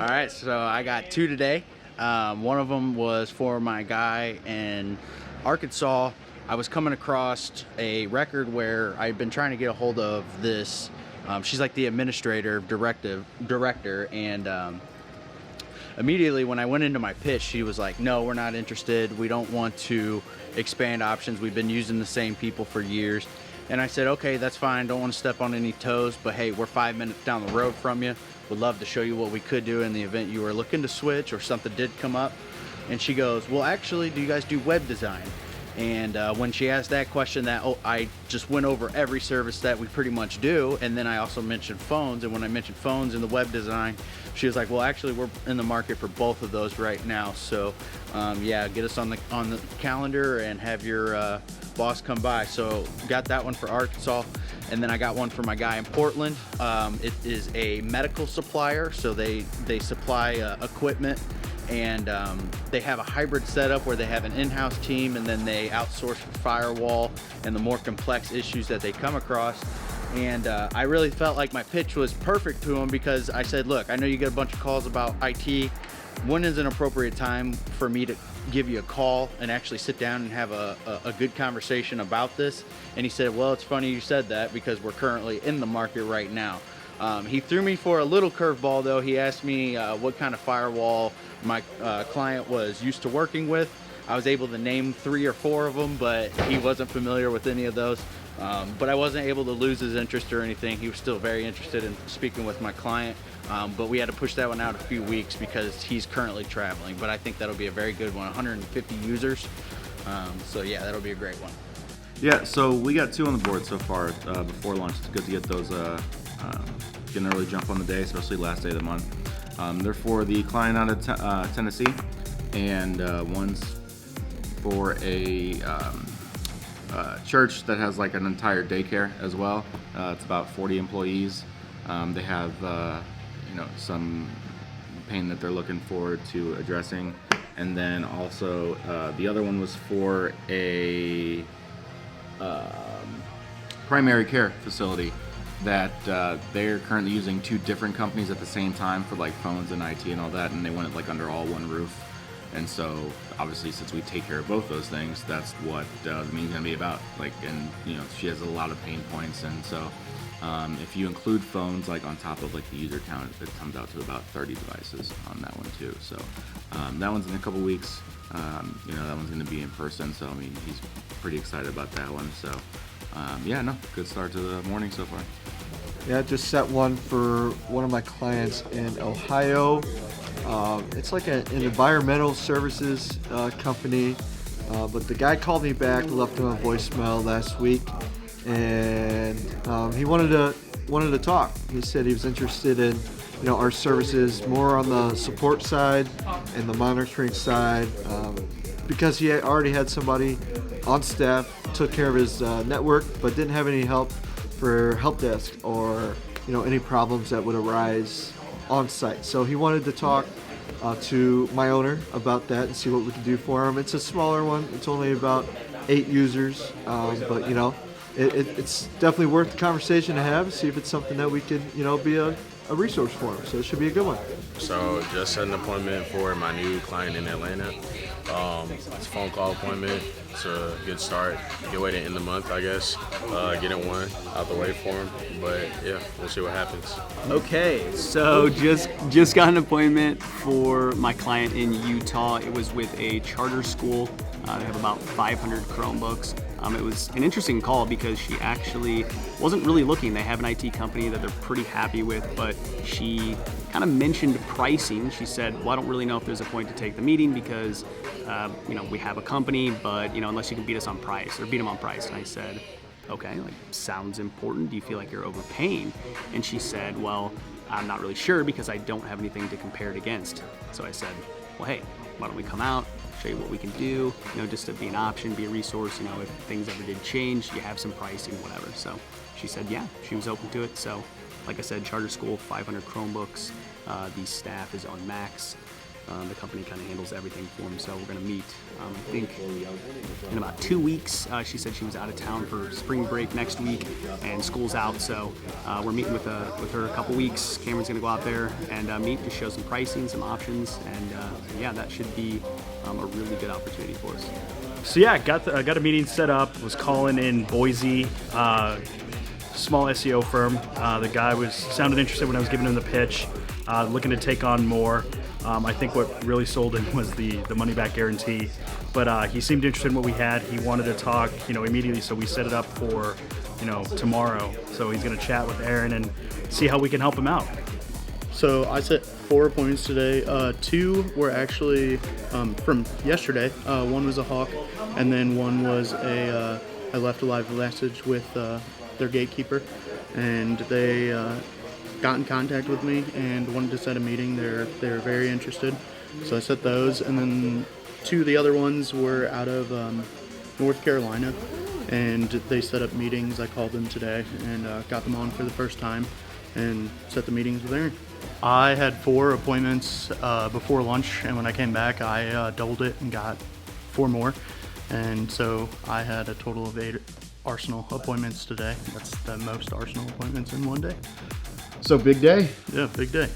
All right, so I got two today. One of them was for my guy in Arkansas. I was coming across a record where I'd been trying to get a hold of this. She's like the administrator, director, and immediately when I went into my pitch, she was like, "No, we're not interested. We don't want to expand options. We've been using the same people for years." And I said, "Okay, that's fine. Don't want to step on any toes, but hey, we're 5 minutes down the road from you. Would love to show you what we could do in the event you were looking to switch or something did come up." And she goes, "Well, actually, do you guys do web design?" And when she asked that question, I just went over every service that we pretty much do, and then I also mentioned phones. And when I mentioned phones and the web design, she was like, "Well, actually, we're in the market for both of those right now. So, yeah, get us on the calendar and have your boss come by." So, got that one for Arkansas, and then I got one for my guy in Portland. It is a medical supplier, so they supply equipment. And they have a hybrid setup where they have an in-house team and then they outsource for firewall and the more complex issues that they come across. And I really felt like my pitch was perfect to them because I said, "Look, I know you get a bunch of calls about IT. When is an appropriate time for me to give you a call and actually sit down and have a good conversation about this?" And he said, "Well, it's funny you said that because we're currently in the market right now." He threw me for a little curveball though. He asked me what kind of firewall my client was used to working with. I was able to name 3 or 4 of them, but he wasn't familiar with any of those. But I wasn't able to lose his interest or anything. He was still very interested in speaking with my client. But we had to push that one out a few weeks because he's currently traveling. But I think that'll be a very good one, 150 users. So yeah, that'll be a great one. Yeah, so we got 2 on the board so far before lunch. It's good to get those, get an early jump on the day, especially last day of the month. They're for the client out of Tennessee, and one's for a church that has like an entire daycare as well. It's about 40 employees. They have some pain that they're looking forward to addressing, and then also the other one was for a primary care facility that they're currently using 2 different companies at the same time for like phones and IT and all that, and they want it like under all one roof. And so obviously, since we take care of both those things, that's what the meeting's gonna be about. Like, and she has a lot of pain points, and so if you include phones like on top of like the user count, it comes out to about 30 devices on that one too. So that one's in a couple weeks. That one's gonna be in person, so I mean he's pretty excited about that one. So good start to the morning so far. Yeah, I just set one for one of my clients in Ohio. It's like an environmental services company, but the guy called me back, left him a voicemail last week, and he wanted to talk. He said he was interested in our services more on the support side and the monitoring side, because he already had somebody on staff, took care of his network, but didn't have any help for help desk or any problems that would arise on site. So he wanted to talk to my owner about that and see what we could do for him. It's a smaller one. It's only about 8 users, but it's definitely worth the conversation to have. See if it's something that we could be a resource for him. So it should be a good one. So just set an appointment for my new client in Atlanta. It's a phone call appointment. It's a good start. Good way to end the month, I guess. Getting one out the way for him. But yeah, we'll see what happens. Okay, so just got an appointment for my client in Utah. It was with a charter school. They have about 500 Chromebooks. It was an interesting call because she actually wasn't really looking. They have an IT company that they're pretty happy with, but she kind of mentioned pricing. She said, "Well, I don't really know if there's a point to take the meeting because, we have a company, but, unless you can beat us on price or beat them on price." And I said, "Okay, sounds important. Do you feel like you're overpaying?" And she said, "Well, I'm not really sure because I don't have anything to compare it against." So I said, "Well, hey, why don't we come out, show you what we can do, just to be an option, be a resource, if things ever did change, you have some pricing, whatever." So she said, yeah, she was open to it. So like I said, charter school, 500 Chromebooks. The staff is on max. The company kind of handles everything for him, so we're going to meet, I think, in about 2 weeks. She said she was out of town for spring break next week, and school's out, so we're meeting with her a couple weeks. Cameron's going to go out there and meet to show some pricing, some options, and yeah, that should be a really good opportunity for us. So yeah, got a meeting set up. Was calling in Boise, small SEO firm. The guy sounded interested when I was giving him the pitch, looking to take on more. I think what really sold him was the money back guarantee, but he seemed interested in what we had. He wanted to talk, immediately, so we set it up for, tomorrow. So he's going to chat with Aaron and see how we can help him out. So I set 4 appointments today. 2 were actually from yesterday. One was a hawk, and then one was I left a live message with their gatekeeper, and they got in contact with me and wanted to set a meeting. They're very interested, so I set those. And then 2 of the other ones were out of North Carolina, and they set up meetings. I called them today and got them on for the first time and set the meetings with Aaron. I had 4 appointments before lunch, and when I came back, I doubled it and got 4 more. And so I had a total of 8 Arsenal appointments today. That's the most Arsenal appointments in one day. So big day? Yeah, big day.